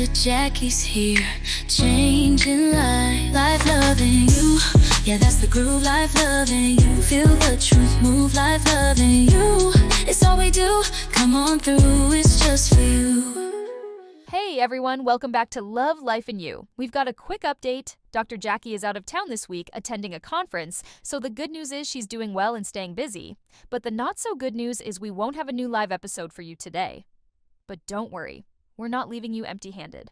Jackie's here, changing life loving you. Yeah, that's the groove, life loving you. Feel the truth, move, life loving you. It's all we do, come on through, it's just for you. Hey everyone, welcome back to Love, Life, and You. We've got a quick update. Dr. Jacquie is out of town this week attending a conference, so the good news is she's doing well and staying busy. But the not so good news is we won't have a new live episode for you today. But don't worry, we're not leaving you empty-handed.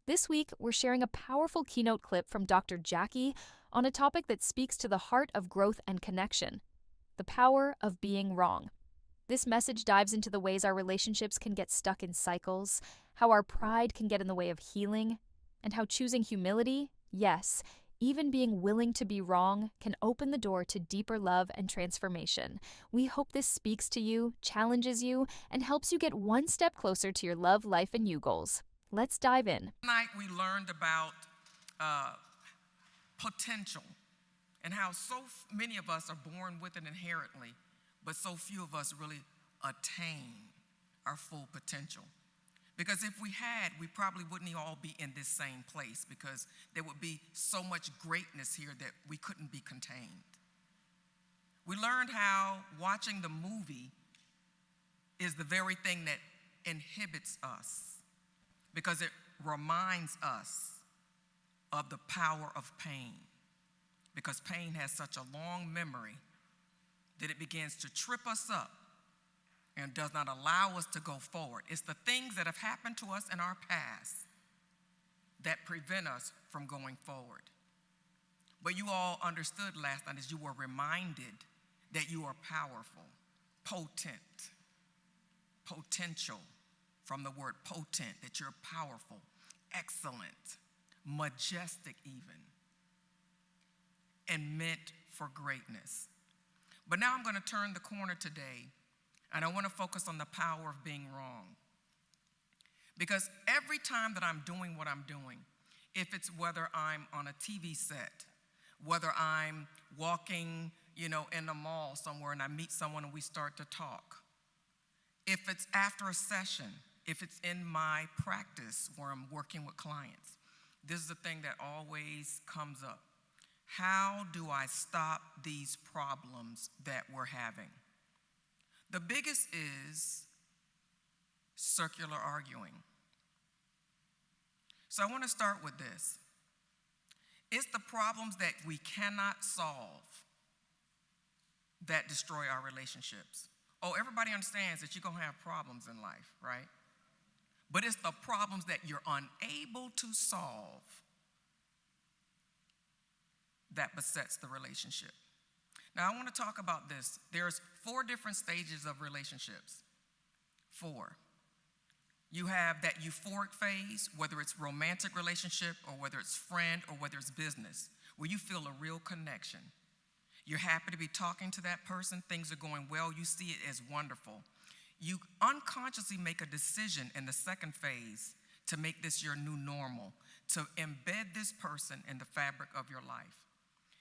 This week, we're sharing a powerful keynote clip from Dr. Jacquie on a topic that speaks to the heart of growth and connection: the power of being wrong. This message dives into the ways our relationships can get stuck in cycles, how our pride can get in the way of healing, and how choosing humility, yes, even being willing to be wrong, can open the door to deeper love and transformation. We hope this speaks to you, challenges you, and helps you get one step closer to your love, life, and you goals. Let's dive in. Tonight we learned about potential and how many of us are born with it inherently, but so few of us really attain our full potential. Because if we had, we probably wouldn't all be in this same place, because there would be so much greatness here that we couldn't be contained. We learned how watching the movie is the very thing that inhibits us, because it reminds us of the power of pain. Because pain has such a long memory that it begins to trip us up and does not allow us to go forward. It's the things that have happened to us in our past that prevent us from going forward. But you all understood last night as you were reminded that you are powerful, potent, potential, from the word potent, that you're powerful, excellent, majestic even, and meant for greatness. But now I'm going to turn the corner today, and I want to focus on the power of being wrong. Because every time that I'm doing what I'm doing, if it's whether I'm on a TV set, whether I'm walking, in the mall somewhere and I meet someone and we start to talk, if it's after a session, if it's in my practice where I'm working with clients, this is the thing that always comes up. How do I stop these problems that we're having? The biggest is circular arguing. So I want to start with this. It's the problems that we cannot solve that destroy our relationships. Oh, everybody understands that you're going to have problems in life, right? But it's the problems that you're unable to solve that besets the relationship. Now, I want to talk about this. There's 4 different stages of relationships. 4. You have that euphoric phase, whether it's romantic relationship or whether it's friend or whether it's business, where you feel a real connection. You're happy to be talking to that person. Things are going well. You see it as wonderful. You unconsciously make a decision in the second phase to make this your new normal, to embed this person in the fabric of your life,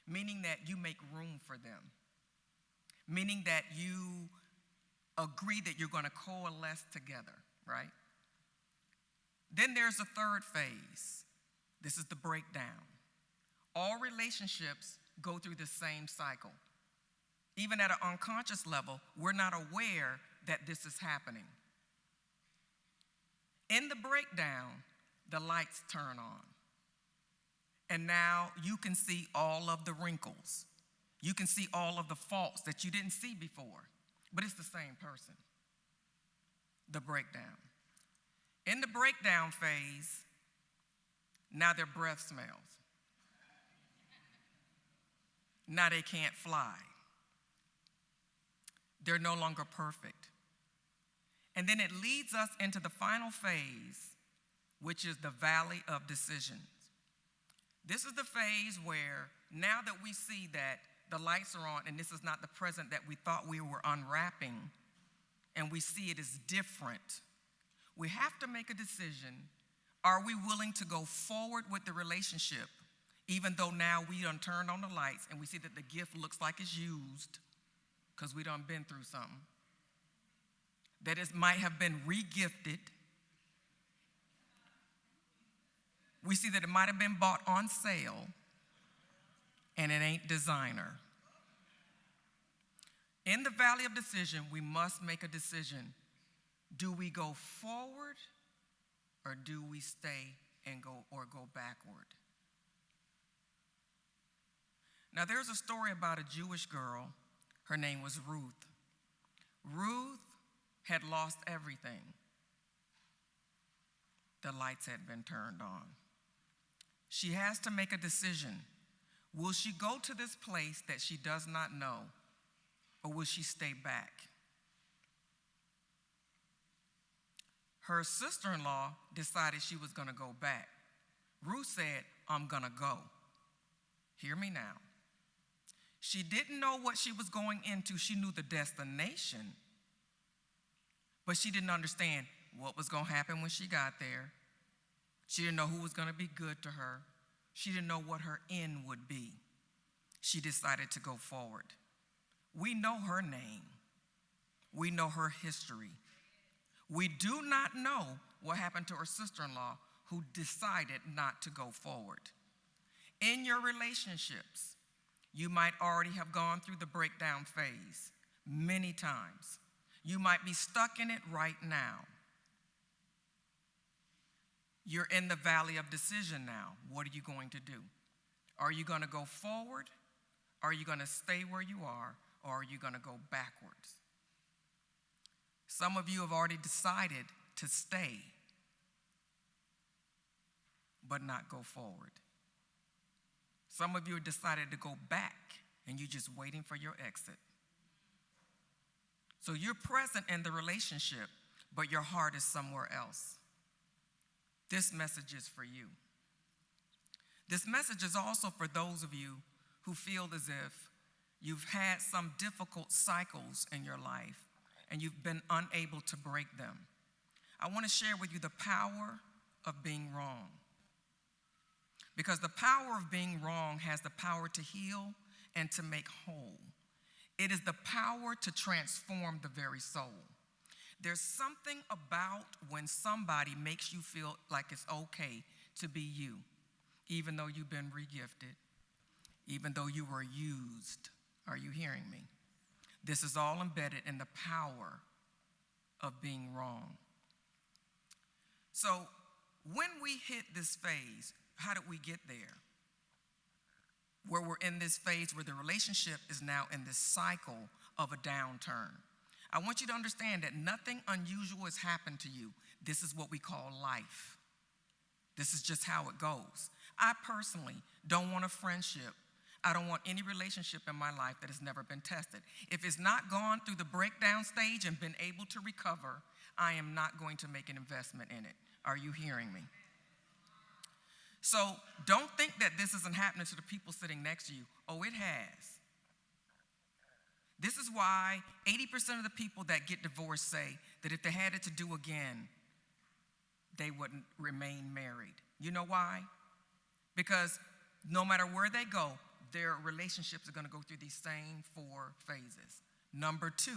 meaning that you make room for them, meaning that you agree that you're going to coalesce together, right? Then there's a third phase. This is the breakdown. All relationships go through the same cycle. Even at an unconscious level, we're not aware that this is happening. In the breakdown, the lights turn on. And now you can see all of the wrinkles. You can see all of the faults that you didn't see before. But it's the same person. The breakdown. In the breakdown phase, now their breath smells. Now they can't fly. They're no longer perfect. And then it leads us into the final phase, which is the valley of decisions. This is the phase where now that we see that the lights are on and this is not the present that we thought we were unwrapping, and we see it as different, we have to make a decision. Are we willing to go forward with the relationship, even though now we done turned on the lights and we see that the gift looks like it's used because we done been through something, that it might have been re-gifted, We see that it might have been bought on sale and it ain't designer. In the valley of decision, we must make a decision. Do we go forward or do we stay and go backward? Now, there's a story about a Jewish girl. Her name was Ruth. Ruth had lost everything. The lights had been turned on. She has to make a decision. Will she go to this place that she does not know, or will she stay back? Her sister-in-law decided she was going to go back. Ruth said, I'm going to go. Hear me now. She didn't know what she was going into. She knew the destination, but she didn't understand what was going to happen when she got there. She didn't know who was going to be good to her. She didn't know what her end would be. She decided to go forward. We know her name. We know her history. We do not know what happened to her sister-in-law who decided not to go forward. In your relationships, you might already have gone through the breakdown phase many times. You might be stuck in it right now. You're in the valley of decision now. What are you going to do? Are you going to go forward? Are you going to stay where you are? Or are you going to go backwards? Some of you have already decided to stay, but not go forward. Some of you have decided to go back, and you're just waiting for your exit. So you're present in the relationship, but your heart is somewhere else. This message is for you. This message is also for those of you who feel as if you've had some difficult cycles in your life and you've been unable to break them. I want to share with you the power of being wrong. Because the power of being wrong has the power to heal and to make whole. It is the power to transform the very soul. There's something about when somebody makes you feel like it's okay to be you, even though you've been regifted, even though you were used. Are you hearing me? This is all embedded in the power of being wrong. So when we hit this phase, how did we get there? Where we're in this phase where the relationship is now in this cycle of a downturn. I want you to understand that nothing unusual has happened to you. This is what we call life. This is just how it goes. I personally don't want a friendship. I don't want any relationship in my life that has never been tested. If it's not gone through the breakdown stage and been able to recover, I am not going to make an investment in it. Are you hearing me? So don't think that this isn't happening to the people sitting next to you. Oh, it has. This is why 80% of the people that get divorced say that if they had it to do again, they wouldn't remain married. You know why? Because no matter where they go, their relationships are going to go through these same 4 phases. Number 2,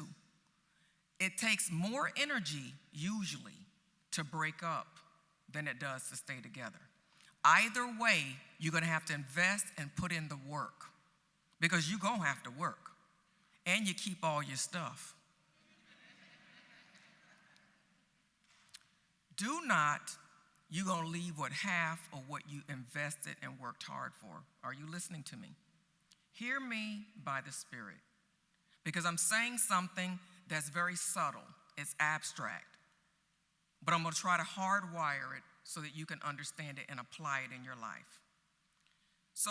it takes more energy usually to break up than it does to stay together. Either way, you're going to have to invest and put in the work because you're going to have to work and you keep all your stuff. Do not, you're going to leave with half of what you invested and worked hard for. Are you listening to me? Hear me by the Spirit, because I'm saying something that's very subtle. It's abstract, but I'm going to try to hardwire it so that you can understand it and apply it in your life. So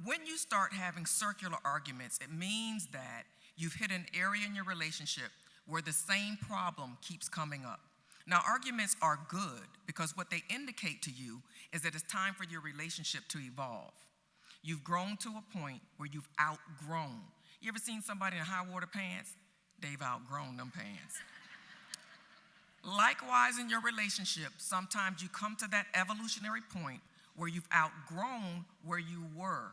when you start having circular arguments, it means that you've hit an area in your relationship where the same problem keeps coming up. Now, arguments are good because what they indicate to you is that it's time for your relationship to evolve. You've grown to a point where you've outgrown. You ever seen somebody in high water pants? They've outgrown them pants. Likewise, in your relationship, sometimes you come to that evolutionary point where you've outgrown where you were,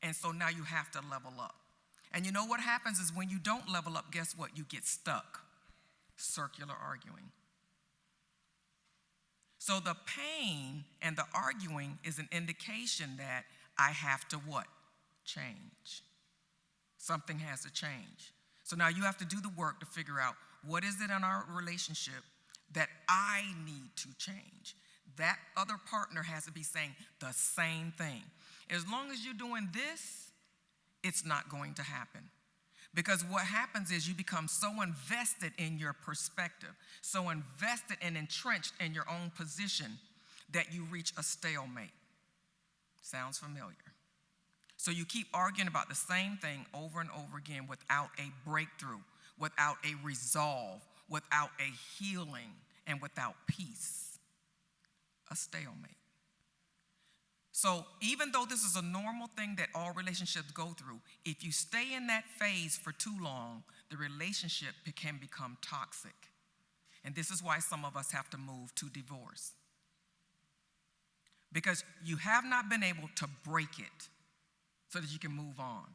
and so now you have to level up. And you know what happens is when you don't level up, guess what? You get stuck. Circular arguing. So the pain and the arguing is an indication that I have to what? Change. Something has to change. So now you have to do the work to figure out what is it in our relationship that I need to change. That other partner has to be saying the same thing. As long as you're doing this, it's not going to happen. Because what happens is you become so invested in your perspective, so invested and entrenched in your own position that you reach a stalemate. Sounds familiar? So you keep arguing about the same thing over and over again without a breakthrough, without a resolve, without a healing, and without peace. A stalemate. So even though this is a normal thing that all relationships go through, if you stay in that phase for too long, the relationship can become toxic. And this is why some of us have to move to divorce. Because you have not been able to break it so that you can move on.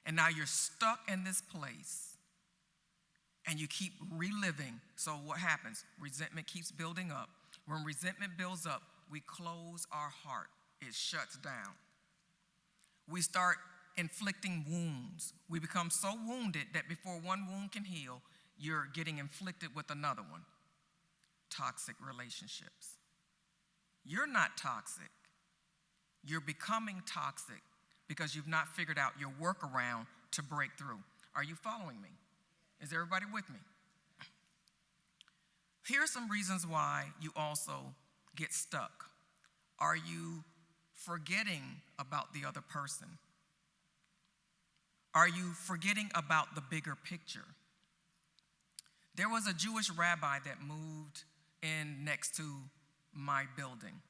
And now you're stuck in this place and you keep reliving. So what happens? Resentment keeps building up. When resentment builds up, we close our heart. It shuts down. We start inflicting wounds. We become so wounded that before one wound can heal, you're getting inflicted with another one. Toxic relationships. You're not toxic. You're becoming toxic because you've not figured out your workaround to break through. Are you following me? Is everybody with me? Here are some reasons why you also get stuck. Are you forgetting about the other person? Are you forgetting about the bigger picture? There was a Jewish rabbi that moved in next to my building.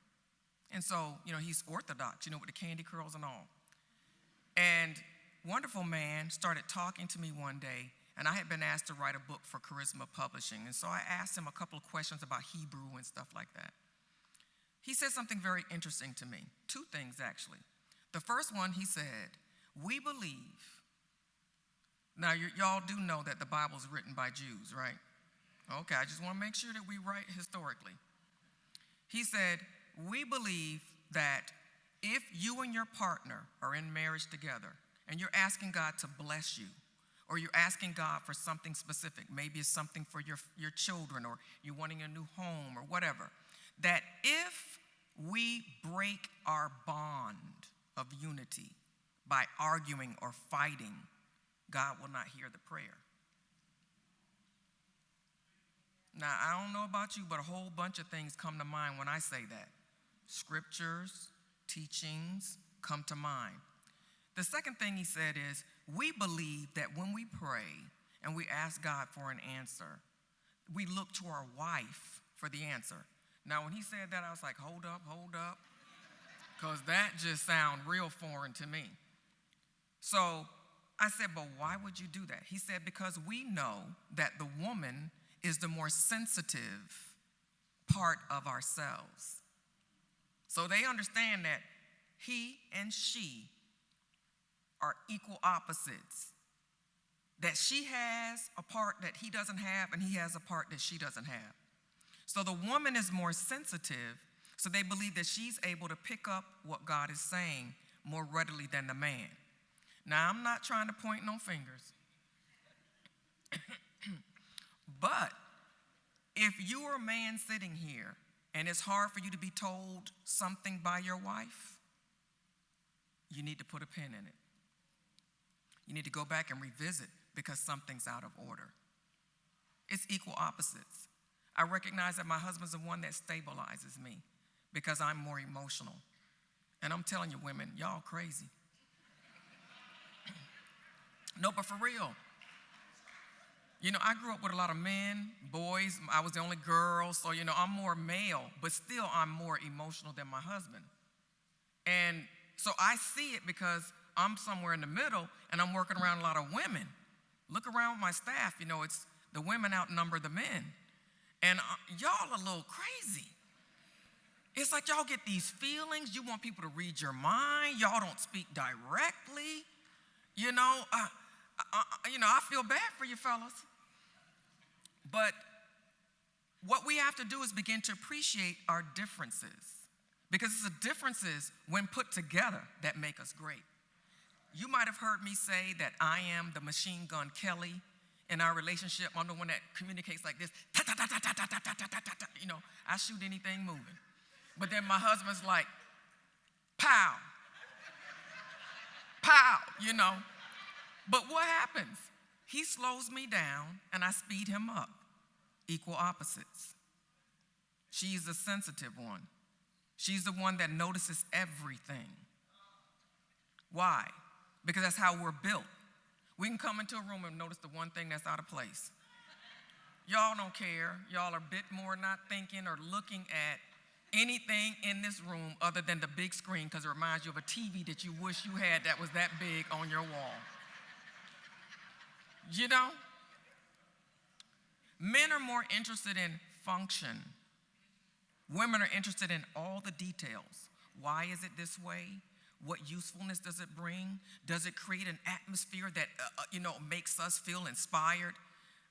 And so, he's Orthodox, with the candy curls and all. And wonderful man started talking to me one day, and I had been asked to write a book for Charisma Publishing. And so I asked him a couple of questions about Hebrew and stuff like that. He said something very interesting to me. Two things, actually. The first one, he said, we believe. Now, y'all do know that the Bible is written by Jews, right? Okay, I just want to make sure that we write historically. He said, we believe that if you and your partner are in marriage together and you're asking God to bless you, or you're asking God for something specific, maybe it's something for your children, or you're wanting a new home or whatever, that if we break our bond of unity by arguing or fighting, God will not hear the prayer. Now, I don't know about you, but a whole bunch of things come to mind when I say that. Scriptures, teachings come to mind. The second thing he said is, we believe that when we pray and we ask God for an answer, we look to our wife for the answer. Now, when he said that, I was like, hold up, because that just sounds real foreign to me. So I said, but why would you do that? He said, because we know that the woman is the more sensitive part of ourselves. So they understand that he and she are equal opposites. That she has a part that he doesn't have, and he has a part that she doesn't have. So the woman is more sensitive, so they believe that she's able to pick up what God is saying more readily than the man. Now, I'm not trying to point no fingers. But if you are a man sitting here and it's hard for you to be told something by your wife, you need to put a pin in it. You need to go back and revisit because something's out of order. It's equal opposites. I recognize that my husband's the one that stabilizes me because I'm more emotional. And I'm telling you, women, y'all crazy. No, but for real. I grew up with a lot of men, boys. I was the only girl, so, I'm more male, but still I'm more emotional than my husband. And so I see it because I'm somewhere in the middle, and I'm working around a lot of women. Look around my staff, it's the women outnumber the men. And y'all a little crazy. It's like y'all get these feelings. You want people to read your mind. Y'all don't speak directly. I feel bad for you fellas. But what we have to do is begin to appreciate our differences, because it's the differences when put together that make us great. You might have heard me say that I am the machine gun Kelly in our relationship. I'm the one that communicates like this. Ta, ta, ta, ta, ta, ta, ta, ta, ta, ta, ta. You know, I shoot anything moving. But then my husband's like, pow, pow, you know. But what happens? He slows me down and I speed him up. Equal opposites. She's the sensitive one. She's the one that notices everything. Why? Because that's how we're built. We can come into a room and notice the one thing that's out of place. Y'all don't care. Y'all are a bit more not thinking or looking at anything in this room other than the big screen, because it reminds you of a TV that you wish you had that was that big on your wall. You know? Men are more interested in function. Women are interested in all the details. Why is it this way? What usefulness does it bring? Does it create an atmosphere that, makes us feel inspired?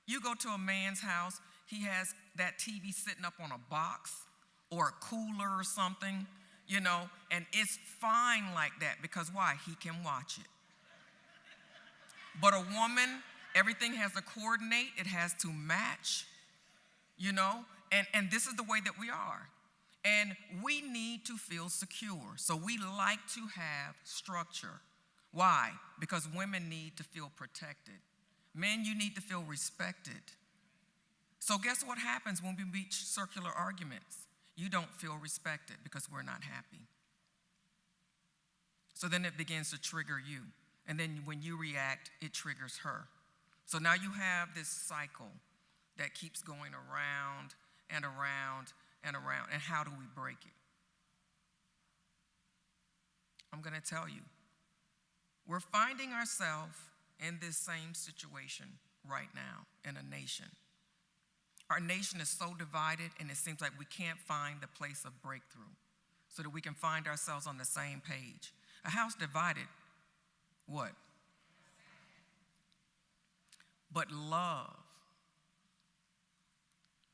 You go to a man's house, he has that TV sitting up on a box or a cooler or something, and it's fine like that because why? He can watch it. But a woman, everything has to coordinate, it has to match, and this is the way that we are. And we need to feel secure. So we like to have structure. Why? Because women need to feel protected. Men, you need to feel respected. So guess what happens when we reach circular arguments? You don't feel respected because we're not happy. So then it begins to trigger you. And then when you react, it triggers her. So now you have this cycle that keeps going around and around and around. And how do we break it? I'm going to tell you. We're finding ourselves in this same situation right now in a nation. Our nation is so divided, and it seems like we can't find the place of breakthrough so that we can find ourselves on the same page. A house divided, what? But love.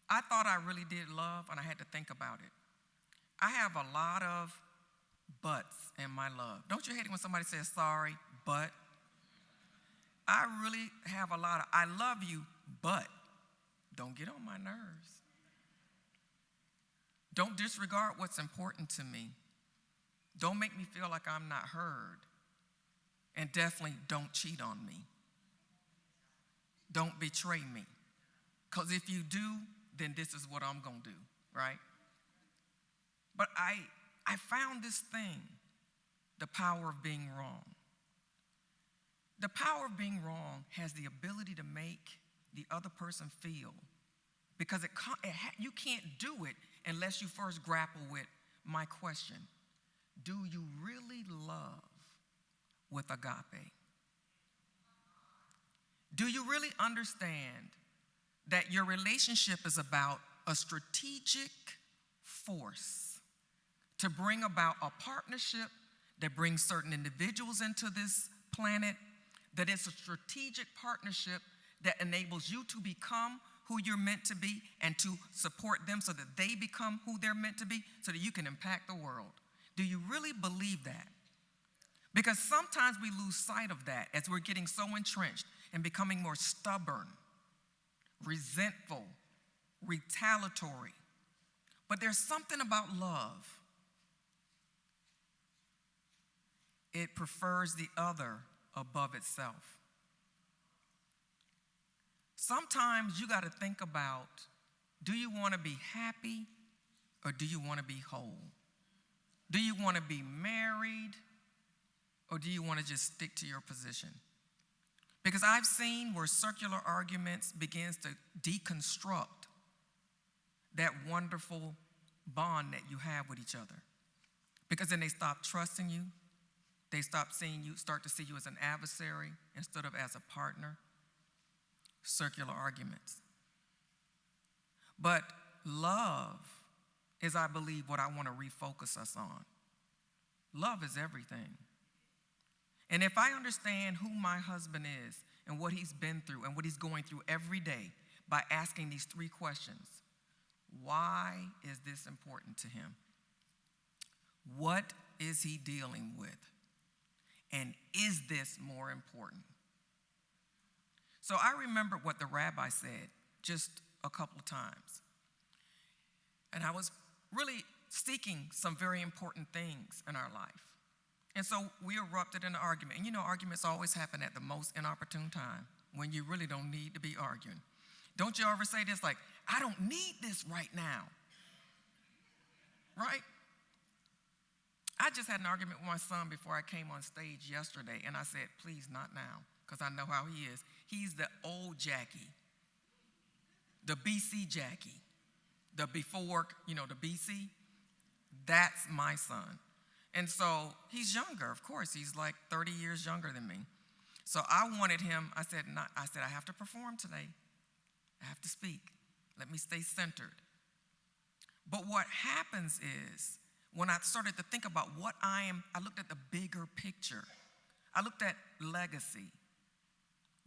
I thought I really did love, and I had to think about it. I have a lot of buts in my love. Don't you hate it when somebody says sorry, but? I really have a lot of, I love you, but don't get on my nerves. Don't disregard what's important to me. Don't make me feel like I'm not heard. And definitely don't cheat on me. Don't betray me. Because if you do, then this is what I'm going to do, right? But I found this thing, the power of being wrong. The power of being wrong has the ability to make the other person feel, because you can't do it unless you first grapple with my question. Do you really love with agape? Do you really understand that your relationship is about a strategic force to bring about a partnership that brings certain individuals into this planet, that it's a strategic partnership that enables you to become who you're meant to be and to support them so that they become who they're meant to be so that you can impact the world? Do you really believe that? Because sometimes we lose sight of that as we're getting so entrenched and becoming more stubborn, resentful, retaliatory. But there's something about love. It prefers the other above itself. Sometimes you got to think about, do you want to be happy or do you want to be whole? Do you want to be married or do you want to just stick to your position? Because I've seen where circular arguments begins to deconstruct that wonderful bond that you have with each other. Because then they stop trusting you. They start to see you as an adversary instead of as a partner. Circular arguments. But love is, I believe, what I want to refocus us on. Love is everything. And if I understand who my husband is and what he's been through and what he's going through every day by asking these 3 questions. Why is this important to him? What is he dealing with? And is this more important? So I remember what the rabbi said just a couple of times. And I was really seeking some very important things in our life. And so we erupted in an argument. And you know, arguments always happen at the most inopportune time when you really don't need to be arguing. Don't you ever say this like, I don't need this right now, right? I just had an argument with my son before I came on stage yesterday, and I said, please, not now, because I know how he is. He's the old Jackie, the BC Jackie, the before, the BC. That's my son. And so he's younger, of course. He's like 30 years younger than me. So I wanted him, I said, I have to perform today. I have to speak. Let me stay centered. But what happens is, when I started to think about what I looked at the bigger picture. I looked at legacy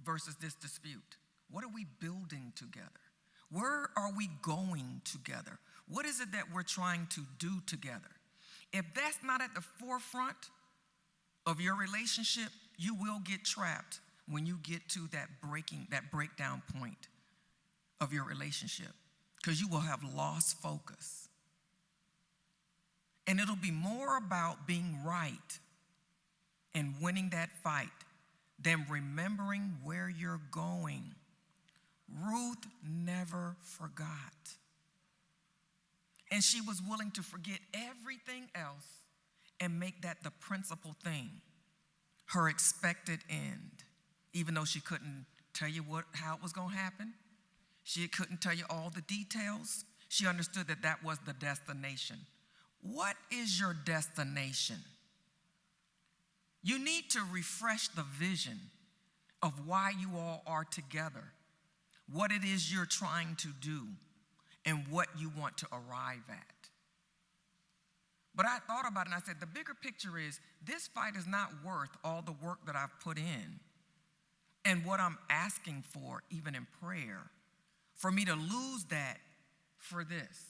versus this dispute. What are we building together? Where are we going together? What is it that we're trying to do together? If that's not at the forefront of your relationship, you will get trapped when you get to that breakdown point of your relationship, because you will have lost focus. And it'll be more about being right and winning that fight than remembering where you're going. Ruth never forgot. And she was willing to forget everything else and make that the principal thing, her expected end. Even though she couldn't tell you how it was going to happen, she couldn't tell you all the details, she understood that that was the destination. What is your destination? You need to refresh the vision of why you all are together, what it is you're trying to do, and what you want to arrive at. But I thought about it and I said, the bigger picture is this fight is not worth all the work that I've put in and what I'm asking for, even in prayer, for me to lose that for this.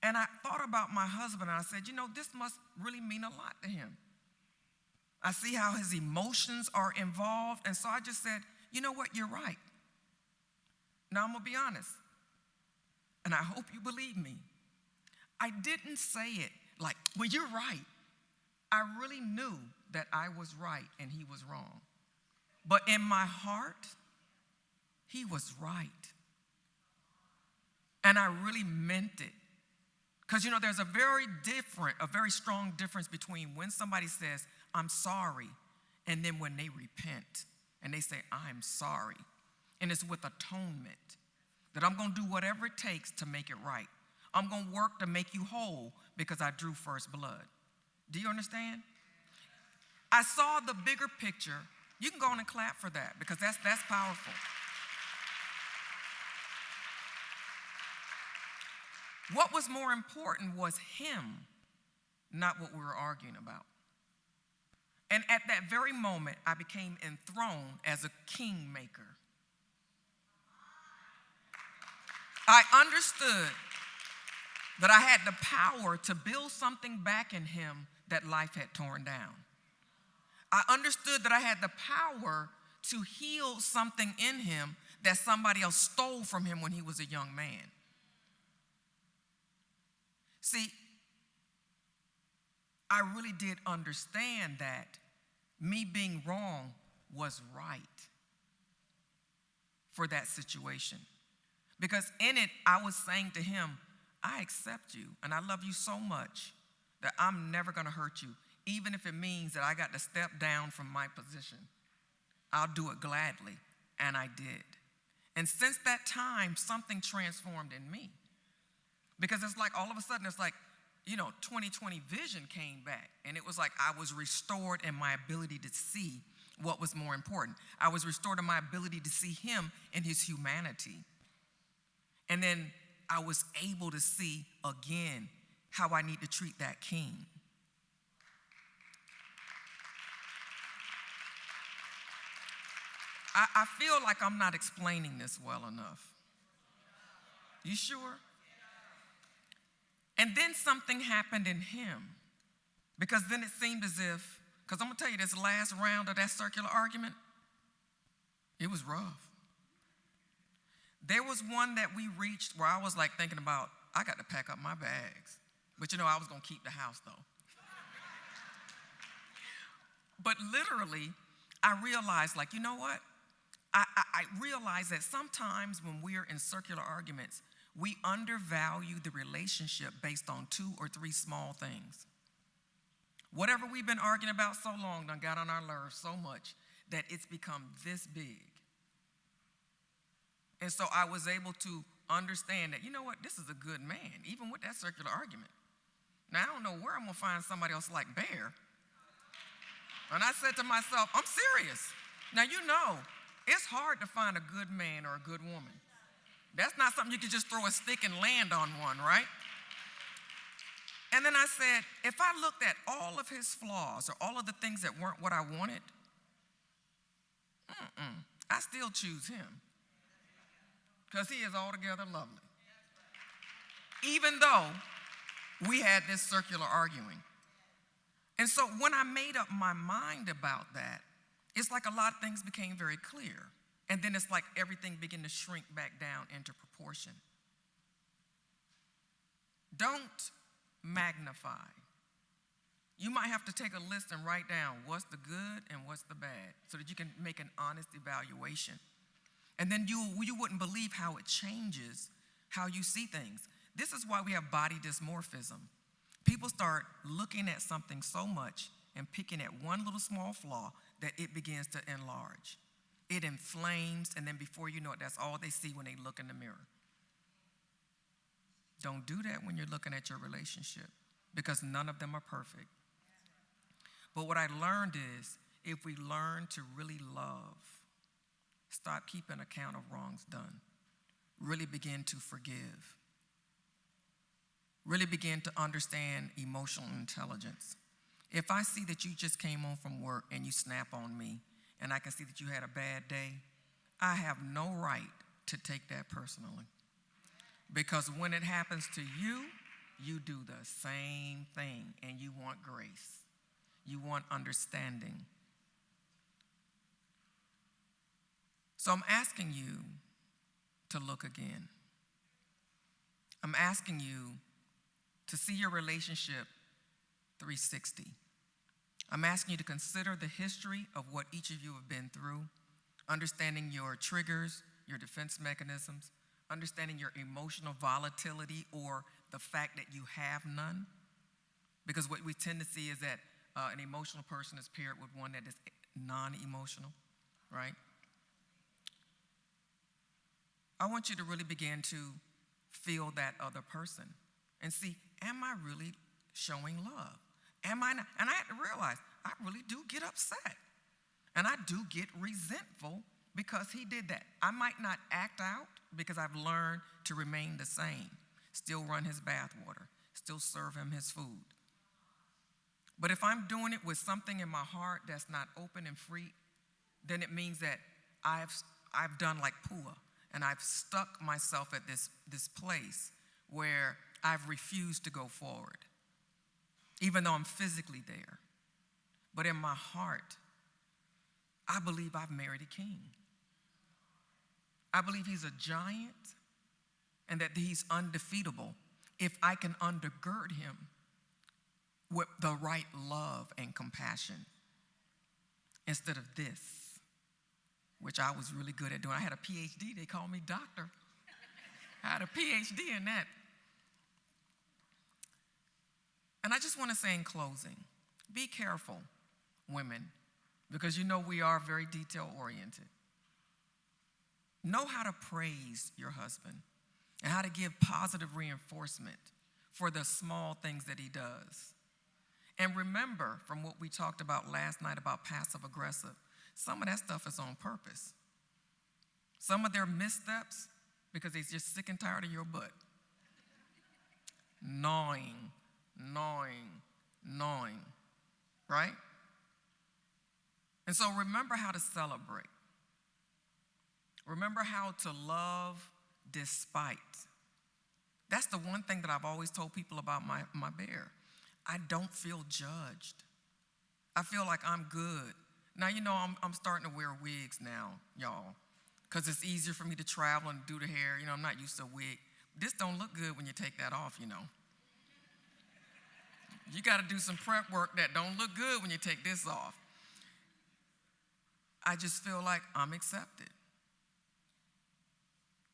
And I thought about my husband and I said, this must really mean a lot to him. I see how his emotions are involved. And so I just said, you know what, you're right. Now I'm going to be honest. And I hope you believe me. I didn't say it like, well, you're right. I really knew that I was right and he was wrong. But in my heart, he was right. And I really meant it. Because, there's a very strong difference between when somebody says, I'm sorry, and then when they repent and they say, I'm sorry. And it's with atonement that I'm going to do whatever it takes to make it right. I'm going to work to make you whole because I drew first blood. Do you understand? I saw the bigger picture. You can go on and clap for that because that's powerful. What was more important was him, not what we were arguing about. And at that very moment, I became enthroned as a kingmaker. I understood that I had the power to build something back in him that life had torn down. I understood that I had the power to heal something in him that somebody else stole from him when he was a young man. See, I really did understand that me being wrong was right for that situation. Because in it, I was saying to him, I accept you and I love you so much that I'm never going to hurt you, even if it means that I got to step down from my position. I'll do it gladly, and I did. And since that time, something transformed in me. Because it's like all of a sudden, it's like, 20/20 vision came back. And it was like I was restored in my ability to see what was more important. I was restored in my ability to see him in his humanity. And then I was able to see again how I need to treat that king. I feel like I'm not explaining this well enough. You sure? And then something happened in him, because then it seemed as if, because I'm going to tell you, this last round of that circular argument, it was rough. There was one that we reached where I was like thinking about, I got to pack up my bags. But I was going to keep the house though. But literally, I realized, like, you know what? I realized that sometimes when we're in circular arguments, we undervalue the relationship based on 2 or 3 small things. Whatever we've been arguing about so long done got on our nerves so much that it's become this big. And so I was able to understand that, you know what, this is a good man, even with that circular argument. Now, I don't know where I'm going to find somebody else like Bear. And I said to myself, I'm serious. Now, it's hard to find a good man or a good woman. That's not something you can just throw a stick and land on one, right? And then I said, if I looked at all of his flaws or all of the things that weren't what I wanted, I still choose him. Because he is altogether lovely. Even though we had this circular arguing. And so when I made up my mind about that, it's like a lot of things became very clear. And then it's like everything began to shrink back down into proportion. Don't magnify. You might have to take a list and write down what's the good and what's the bad so that you can make an honest evaluation. And then you wouldn't believe how it changes how you see things. This is why we have body dysmorphism. People start looking at something so much and picking at one little small flaw that it begins to enlarge. It inflames, and then before you know it, that's all they see when they look in the mirror. Don't do that when you're looking at your relationship, because none of them are perfect. But what I learned is, if we learn to really love, stop keeping account of wrongs done, really begin to forgive, really begin to understand emotional intelligence. If I see that you just came home from work and you snap on me, and I can see that you had a bad day, I have no right to take that personally. Because when it happens to you, you do the same thing, and you want grace. You want understanding. So I'm asking you to look again. I'm asking you to see your relationship 360. I'm asking you to consider the history of what each of you have been through, understanding your triggers, your defense mechanisms, understanding your emotional volatility or the fact that you have none. Because what we tend to see is that an emotional person is paired with one that is non-emotional, right? I want you to really begin to feel that other person and see, am I really showing love? Am I not? And I had to realize, I really do get upset. And I do get resentful because he did that. I might not act out because I've learned to remain the same. Still run his bathwater. Still serve him his food. But if I'm doing it with something in my heart that's not open and free, then it means that I've done like Pua, and I've stuck myself at this place where I've refused to go forward, even though I'm physically there. But in my heart, I believe I've married a king. I believe he's a giant and that he's undefeatable if I can undergird him with the right love and compassion instead of this, which I was really good at doing. I had a PhD. They called me doctor. I had a PhD in that. And I just want to say in closing, be careful, women, because we are very detail-oriented. Know how to praise your husband and how to give positive reinforcement for the small things that he does. And remember from what we talked about last night about passive-aggressive, some of that stuff is on purpose. Some of their missteps, because they're just sick and tired of your butt. Gnawing, right? And so remember how to celebrate. Remember how to love despite. That's the one thing that I've always told people about my bear. I don't feel judged. I feel like I'm good. Now, I'm starting to wear wigs now, y'all, because it's easier for me to travel and do the hair. I'm not used to a wig. This don't look good when you take that off, You got to do some prep work that don't look good when you take this off. I just feel like I'm accepted.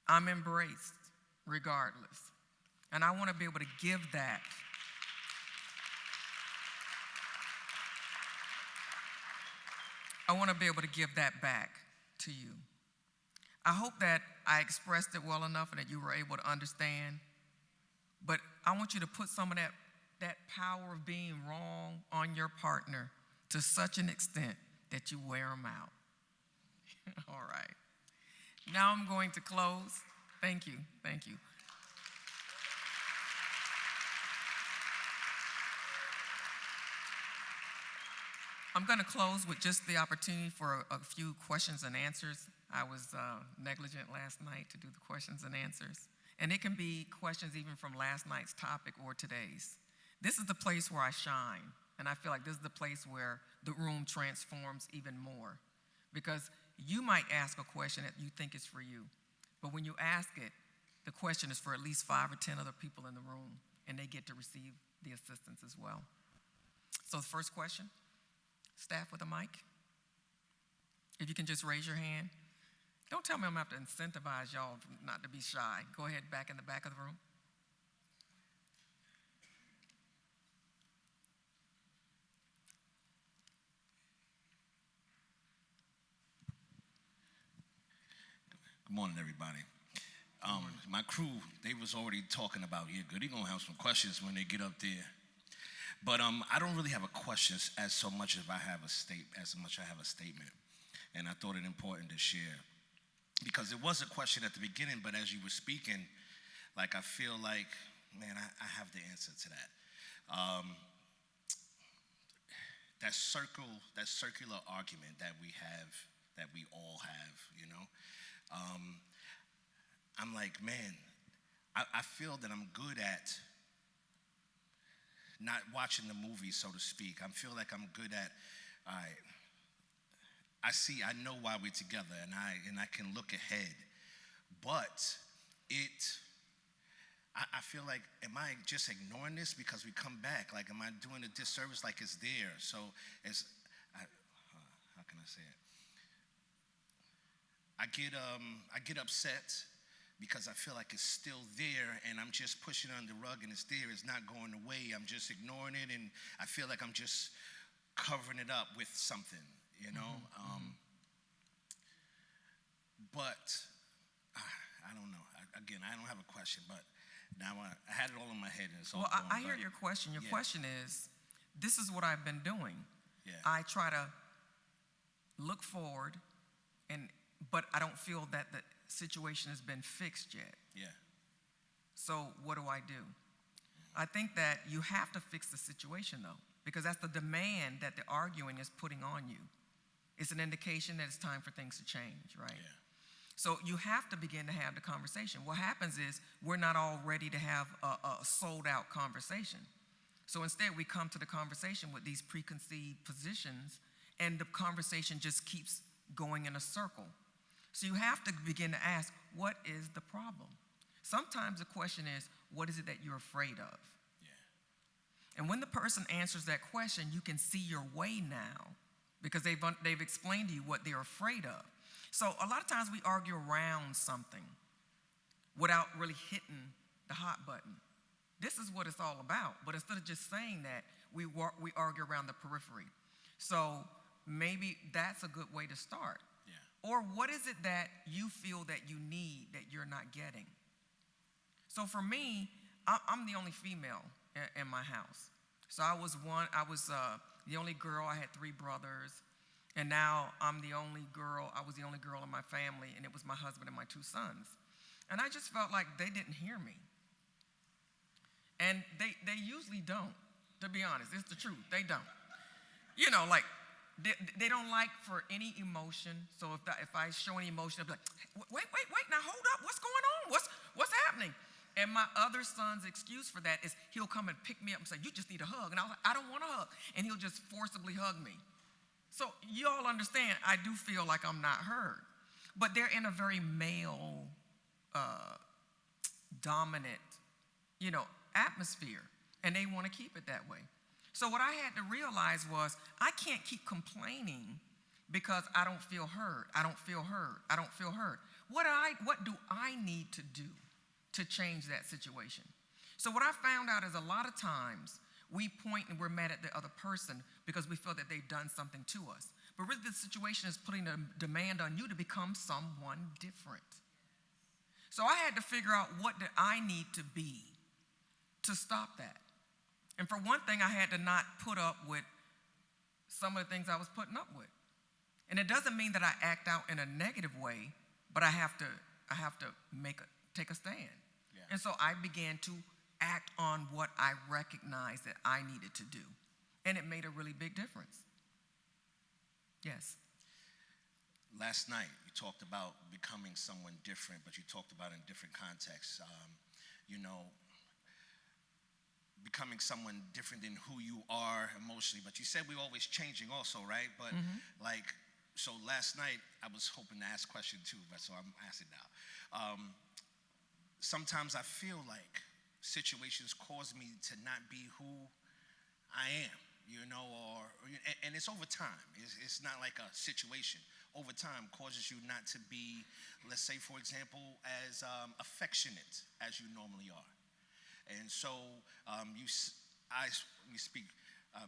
I'm embraced regardless. And I want to be able to give that. I want to be able to give that back to you. I hope that I expressed it well enough and that you were able to understand. But I want you to put some of that power of being wrong on your partner to such an extent that you wear them out. All right. Now I'm going to close. Thank you. Thank you. I'm going to close with just the opportunity for a few questions and answers. I was negligent last night to do the questions and answers. And it can be questions even from last night's topic or today's. This is the place where I shine. And I feel like this is the place where the room transforms even more. Because you might ask a question that you think is for you. But when you ask it, the question is for at least 5 or 10 other people in the room. And they get to receive the assistance as well. So the first question. Staff with a mic, if you can just raise your hand. Don't tell me I'm going to have to incentivize y'all not to be shy. Go ahead, back in the back of the room. Good morning, everybody. My crew, they was already talking about, yeah, good, they're going to have some questions when they get up there. But I don't really have a question as much as I have a statement. And I thought it important to share. Because it was a question at the beginning, but as you were speaking, like I feel like, man, I have the answer to that. That circular argument that we have, that we all have, I'm like, man, I feel that I'm good at not watching the movie, so to speak. I feel like I'm good at, all right, I know why we're together, and I can look ahead. But I feel like, am I just ignoring this because we come back? Like, am I doing a disservice like it's there? So how can I say it? I get upset because I feel like it's still there and I'm just pushing it on the rug and it's there, it's not going away. I'm just ignoring it and I feel like I'm just covering it up with something, But I don't know. Again, I don't have a question, but now I had it all in my head and it's all Well, I hear your question. Your question is, this is what I've been doing. Yeah. I try to look forward, but I don't feel that the situation has been fixed yet. Yeah. So what do I do? I think that you have to fix the situation, though, because that's the demand that the arguing is putting on you. It's an indication that it's time for things to change, right? Yeah. So you have to begin to have the conversation. What happens is we're not all ready to have a sold-out conversation. So instead, we come to the conversation with these preconceived positions, and the conversation just keeps going in a circle. So you have to begin to ask, what is the problem? Sometimes the question is, what is it that you're afraid of? Yeah. And when the person answers that question, you can see your way now because they've explained to you what they're afraid of. So a lot of times we argue around something without really hitting the hot button. This is what it's all about. But instead of just saying that, we argue around the periphery. So maybe that's a good way to start. Yeah. Or what is it that you feel that you need that you're not getting? So for me, I'm the only female in my house. So I was the only girl. I had 3 brothers. And now I'm the only girl. I was the only girl in my family, and it was my husband and my 2 sons. And I just felt like they didn't hear me. And they usually don't, to be honest. It's the truth. They don't. They don't like for any emotion. So if I show any emotion, they'll be like, wait, now hold up. What's going on? What's happening? And my other son's excuse for that is he'll come and pick me up and say, you just need a hug. And I was like, I don't want a hug. And he'll just forcibly hug me. So you all understand, I do feel like I'm not heard. But they're in a very male, dominant, atmosphere. And they want to keep it that way. So what I had to realize was I can't keep complaining because I don't feel heard. I don't feel heard. I don't feel heard. What do I need to do to change that situation? So what I found out is a lot of times we point and we're mad at the other person because we feel that they've done something to us. But really the situation is putting a demand on you to become someone different. So I had to figure out what did I need to be to stop that. And for one thing, I had to not put up with some of the things I was putting up with. And it doesn't mean that I act out in a negative way, but I have to take a stand. Yeah. And so I began to act on what I recognized that I needed to do. And it made a really big difference. Yes. Last night, you talked about becoming someone different, but you talked about it in different contexts. Becoming someone different than who you are emotionally. But you said we're always changing also, right? But so last night, I was hoping to ask a question too, but so I'm asking now. Sometimes I feel like situations cause me to not be who I am, and it's over time. It's not like a situation. Over time causes you not to be, let's say, for example, as affectionate as you normally are. And so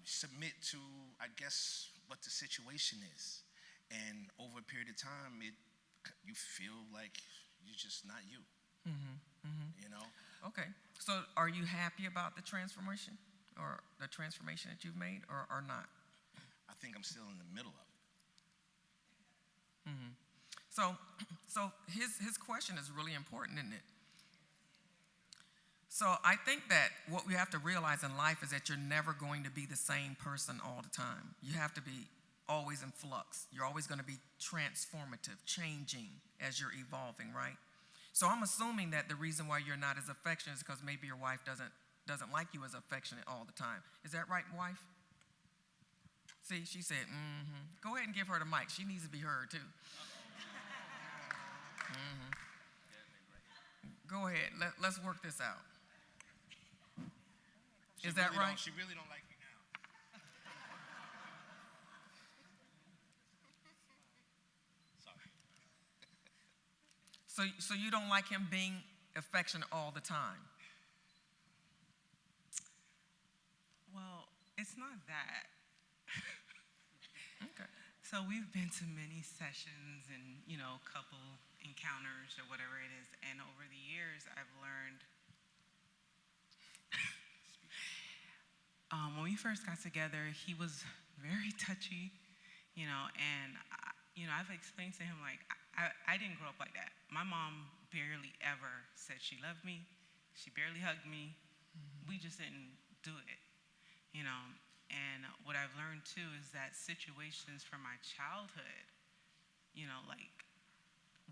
submit to, I guess, what the situation is. And over a period of time, you feel like you're just not you. Okay. So are you happy about the transformation or the transformation that you've made or not? I think I'm still in the middle of it. So his question is really important, isn't it? So I think that what we have to realize in life is that you're never going to be the same person all the time. You have to be always in flux. You're always going to be transformative, changing as you're evolving, right? So I'm assuming that the reason why you're not as affectionate is because maybe your wife doesn't like you as affectionate all the time. Is that right, wife? See, she said, Go ahead and give her the mic. She needs to be heard too. Go ahead. Let's work this out. Is that right? She really don't like me now. Sorry. So you don't like him being affectionate all the time? Well, it's not that. Okay. So we've been to many sessions and, couple encounters or whatever it is. And over the years, I've learned when we first got together, he was very touchy, and, I've explained to him, like, I didn't grow up like that. My mom barely ever said she loved me. She barely hugged me. We just didn't do it, And what I've learned, too, is that situations from my childhood,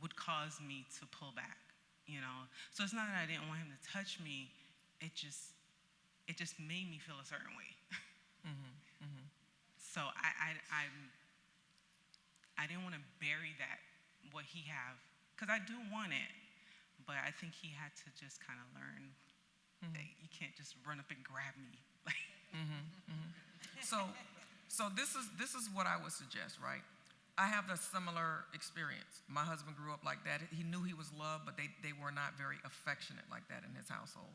would cause me to pull back, So it's not that I didn't want him to touch me. It just made me feel a certain way. So I didn't want to bury that, what he have, because I do want it, but I think he had to just kind of learn that you can't just run up and grab me. So this is what I would suggest, right? I have a similar experience. My husband grew up like that. He knew he was loved, but they were not very affectionate like that in his household.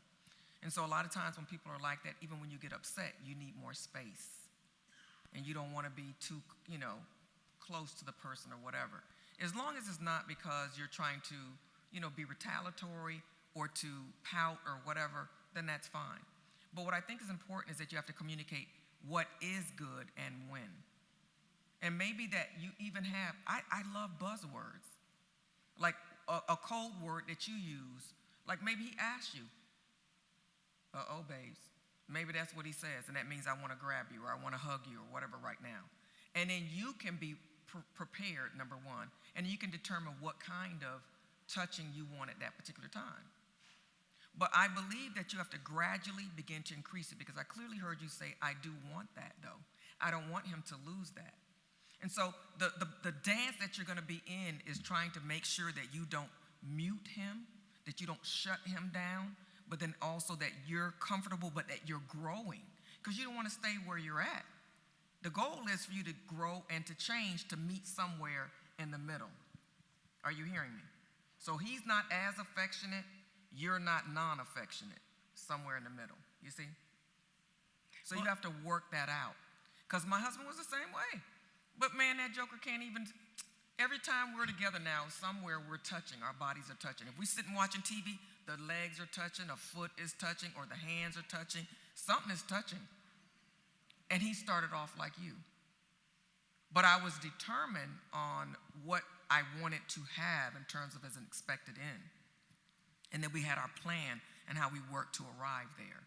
And so a lot of times when people are like that, even when you get upset, you need more space. And you don't want to be too, close to the person or whatever. As long as it's not because you're trying to, be retaliatory or to pout or whatever, then that's fine. But what I think is important is that you have to communicate what is good and when. And maybe that you even have, I love buzzwords. Like a code word that you use. Like maybe he asks you, babes. Maybe that's what he says, and that means I want to grab you or I want to hug you or whatever right now. And then you can be prepared, number one, and you can determine what kind of touching you want at that particular time. But I believe that you have to gradually begin to increase it, because I clearly heard you say, I do want that though. I don't want him to lose that. And so the dance that you're going to be in is trying to make sure that you don't mute him, that you don't shut him down, but then also that you're comfortable, but that you're growing, because you don't want to stay where you're at. The goal is for you to grow and to change, to meet somewhere in the middle. Are you hearing me? So he's not as affectionate, you're not non-affectionate, somewhere in the middle, you see? So you have to work that out. Because my husband was the same way. But man, that joker can't even, every time we're together now, somewhere we're touching, our bodies are touching. If we sit and watching TV, the legs are touching, a foot is touching, or the hands are touching, something is touching. And he started off like you. But I was determined on what I wanted to have in terms of as an expected end. And then we had our plan and how we worked to arrive there.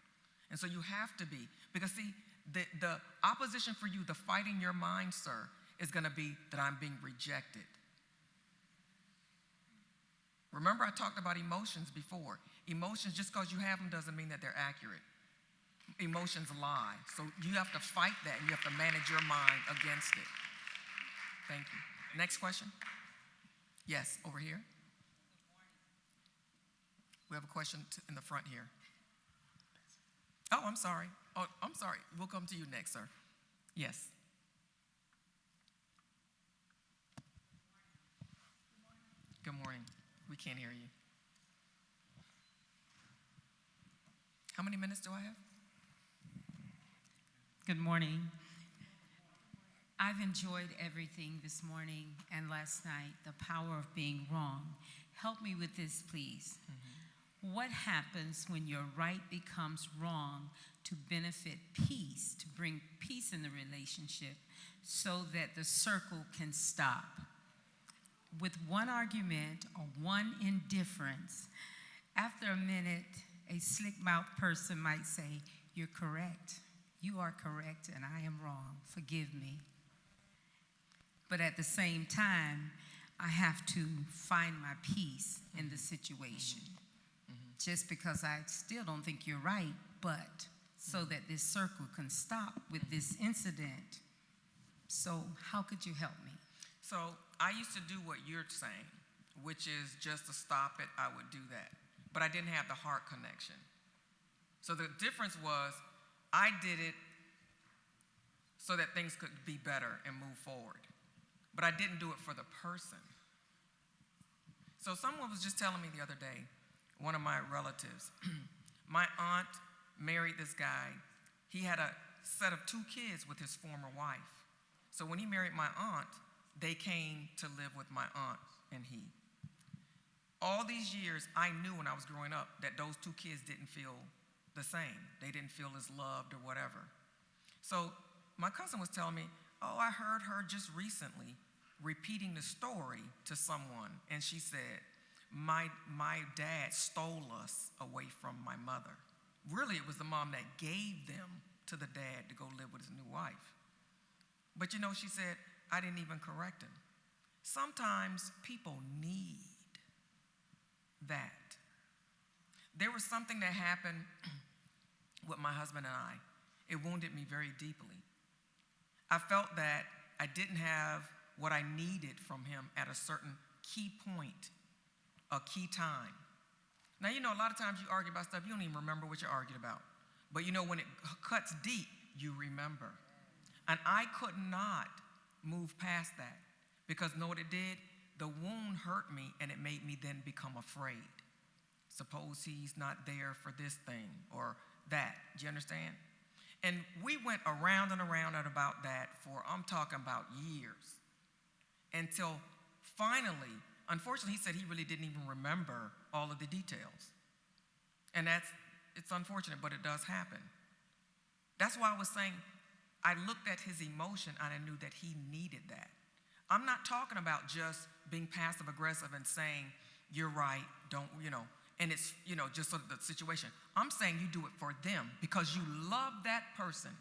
And so you have to be, because see, the opposition for you, the fight in your mind, sir, is going to be that I'm being rejected. Remember, I talked about emotions before. Emotions, just because you have them doesn't mean that they're accurate. Emotions lie. So you have to fight that, and you have to manage your mind against it. Thank you. Next question. Yes, over here. We have a question in the front here. Oh, I'm sorry. Oh, I'm sorry. We'll come to you next, sir. Yes. Good morning. We can't hear you. How many minutes do I have? Good morning. I've enjoyed everything this morning and last night, the power of being wrong. Help me with this, please. Mm-hmm. What happens when your right becomes wrong to benefit peace, to bring peace in the relationship so that the circle can stop? With one argument or one indifference, after a minute, a slick-mouthed person might say, "You're correct. You are correct, and I am wrong. Forgive me." But at the same time, I have to find my peace in the situation. Mm-hmm. Just because I still don't think you're right, but so that this circle can stop with this incident. So how could you help me? So I used to do what you're saying, which is just to stop it, I would do that. But I didn't have the heart connection. So the difference was I did it so that things could be better and move forward. But I didn't do it for the person. So someone was just telling me the other day, one of my relatives, my aunt married this guy. He had a set of 2 kids with his former wife. So when he married my aunt, they came to live with my aunt and he. All these years, I knew when I was growing up that those 2 kids didn't feel the same. They didn't feel as loved or whatever. So my cousin was telling me, oh, I heard her just recently repeating the story to someone, and she said, my dad stole us away from my mother. Really, it was the mom that gave them to the dad to go live with his new wife. But you know, she said, I didn't even correct him. Sometimes people need that. There was something that happened with my husband and I. It wounded me very deeply. I felt that I didn't have what I needed from him at a certain key point, a key time. Now, you know, a lot of times you argue about stuff, you don't even remember what you argued about. But you know, when it cuts deep, you remember. And I could not move past that, because know what it did? The wound hurt me, and it made me then become afraid. Suppose he's not there for this thing or that. Do you understand? And we went around and around at about that for, I'm talking about years, until finally, unfortunately, he said he really didn't even remember all of the details. And it's unfortunate, but it does happen. That's why I was saying, I looked at his emotion and I knew that he needed that. I'm not talking about just being passive aggressive and saying, you're right, don't, you know, and it's, you know, just sort of the situation. I'm saying you do it for them because you love that person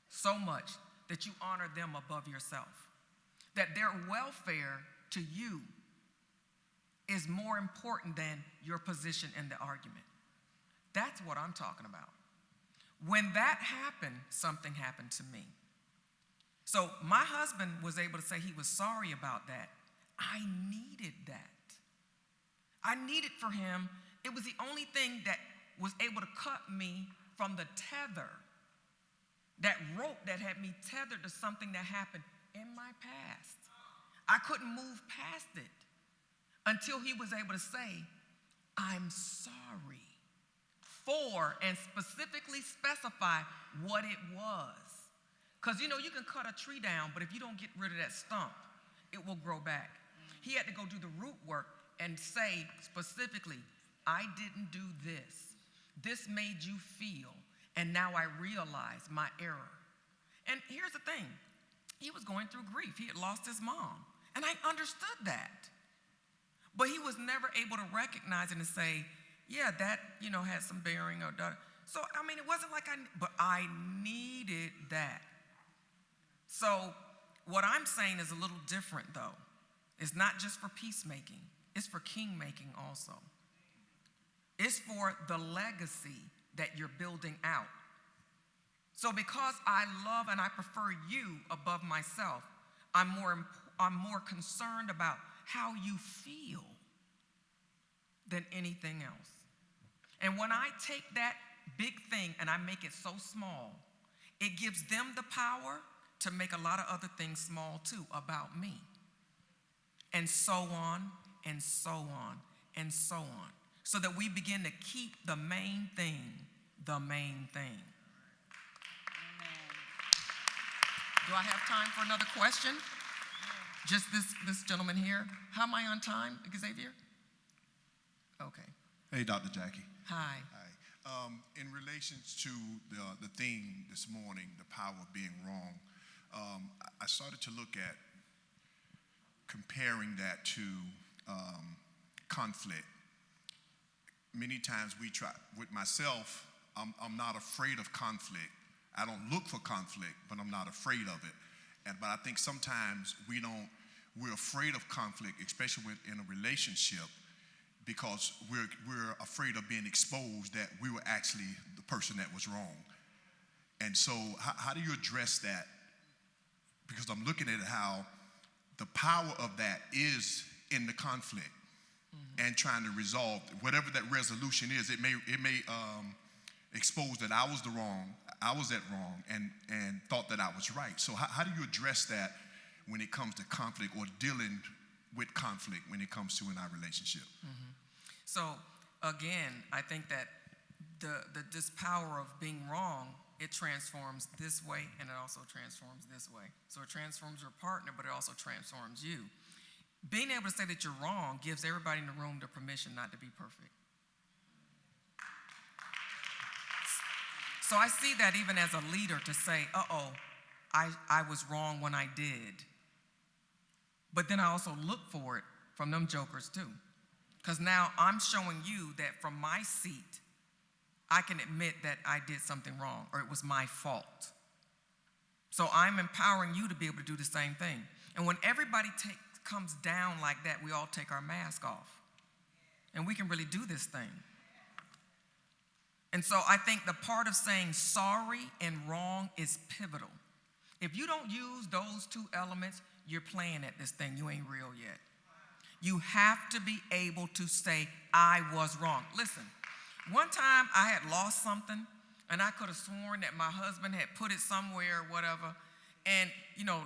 so much that you honor them above yourself. That their welfare to you is more important than your position in the argument. That's what I'm talking about. When that happened, something happened to me. So my husband was able to say he was sorry about that. I needed that. I needed for him, it was the only thing that was able to cut me from the tether, that rope that had me tethered to something that happened in my past. I couldn't move past it until he was able to say, I'm sorry, and specifically specify what it was. Because you can cut a tree down, but if you don't get rid of that stump, it will grow back. He had to go do the root work and say specifically, I didn't do this. This made you feel, and now I realize my error. And here's the thing. He was going through grief. He had lost his mom, and I understood that. But he was never able to recognize it and say, yeah, that, had some bearing or that. So, it wasn't like but I needed that. So what I'm saying is a little different, though. It's not just for peacemaking. It's for king-making also. It's for the legacy that you're building out. So because I love and I prefer you above myself, I'm more concerned about how you feel than anything else. And when I take that big thing and I make it so small, it gives them the power to make a lot of other things small too about me. And so on, and so on, and so on. So that we begin to keep the main thing the main thing. Amen. Do I have time for another question? Just this gentleman here. How am I on time, Xavier? Okay. Hey, Dr. Jacquie. Hi. Hi. In relation to the theme this morning, the power of being wrong, I started to look at comparing that to conflict. Many times we try, with myself, I'm not afraid of conflict. I don't look for conflict, but I'm not afraid of it. But I think sometimes we're afraid of conflict, especially in a relationship, because we're afraid of being exposed that we were actually the person that was wrong. And so how do you address that? Because I'm looking at how the power of that is in the conflict and trying to resolve whatever that resolution is. It may expose that I was at wrong and thought that I was right. So how do you address that when it comes to conflict or dealing with conflict when it comes to in our relationship? Mm-hmm. So again, I think that this power of being wrong, it transforms this way and it also transforms this way. So it transforms your partner, but it also transforms you. Being able to say that you're wrong gives everybody in the room the permission not to be perfect. So I see that even as a leader to say, I was wrong when I did. But then I also look for it from them jokers too. Because now I'm showing you that from my seat, I can admit that I did something wrong or it was my fault. So I'm empowering you to be able to do the same thing. And when everybody comes down like that, we all take our mask off. And we can really do this thing. And so I think the part of saying sorry and wrong is pivotal. If you don't use those two elements, you're playing at this thing. You ain't real yet. You have to be able to say, I was wrong. Listen, one time I had lost something, and I could have sworn that my husband had put it somewhere or whatever, and, lo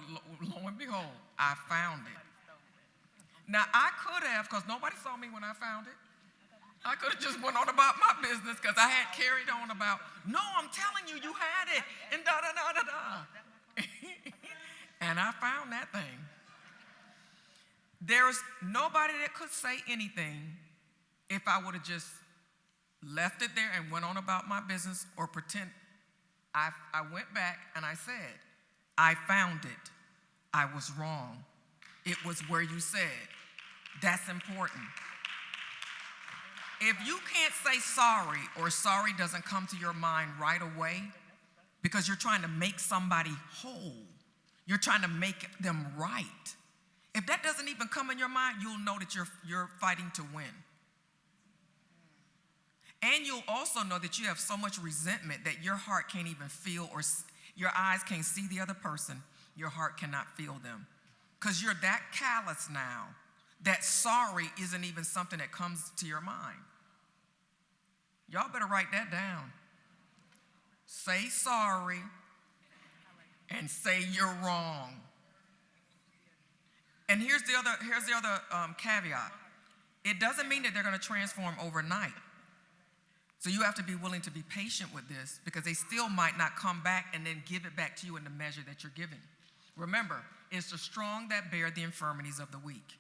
and behold, I found it. Now, I could have, because nobody saw me when I found it. I could have just went on about my business because I had carried on about, no, I'm telling you, you had it, and da-da-da-da-da. And I found that thing. There's nobody that could say anything if I would have just left it there and went on about my business or pretend. I went back and I said, I found it. I was wrong. It was where you said. That's important. If you can't say sorry or sorry doesn't come to your mind right away because you're trying to make somebody whole, you're trying to make them right. If that doesn't even come in your mind, you'll know that you're fighting to win. And you'll also know that you have so much resentment that your heart can't even feel, or your eyes can't see the other person. Your heart cannot feel them. Because you're that callous now that sorry isn't even something that comes to your mind. Y'all better write that down. Say sorry and say you're wrong. And here's the other caveat. It doesn't mean that they're going to transform overnight. So you have to be willing to be patient with this, because they still might not come back and then give it back to you in the measure that you're giving. Remember, it's the strong that bear the infirmities of the weak.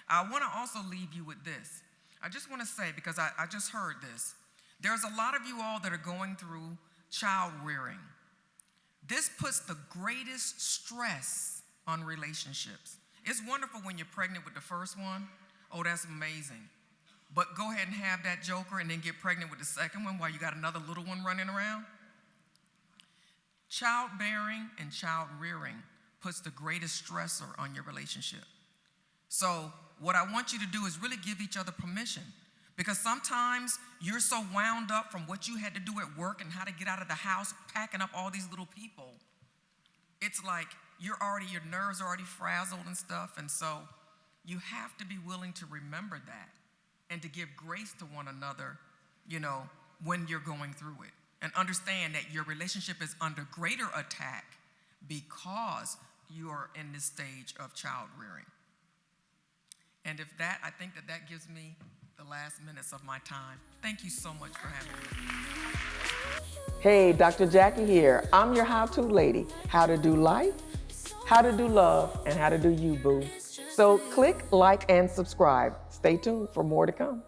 I want to also leave you with this. I just want to say, because I just heard this, there's a lot of you all that are going through child rearing. This puts the greatest stress on relationships. It's wonderful when you're pregnant with the first one. Oh, that's amazing. But go ahead and have that joker and then get pregnant with the second one while you got another little one running around. Childbearing and child rearing puts the greatest stressor on your relationship. So what I want you to do is really give each other permission, because sometimes you're so wound up from what you had to do at work and how to get out of the house, packing up all these little people. It's like your nerves are already frazzled and stuff. And so you have to be willing to remember that and to give grace to one another, when you're going through it. And understand that your relationship is under greater attack because you are in this stage of child rearing. And I think that gives me the last minutes of my time. Thank you so much for having me. Hey, Dr. Jacquie here. I'm your how-to lady. How to do life, how to do love, and how to do you, boo. So click, like, and subscribe. Stay tuned for more to come.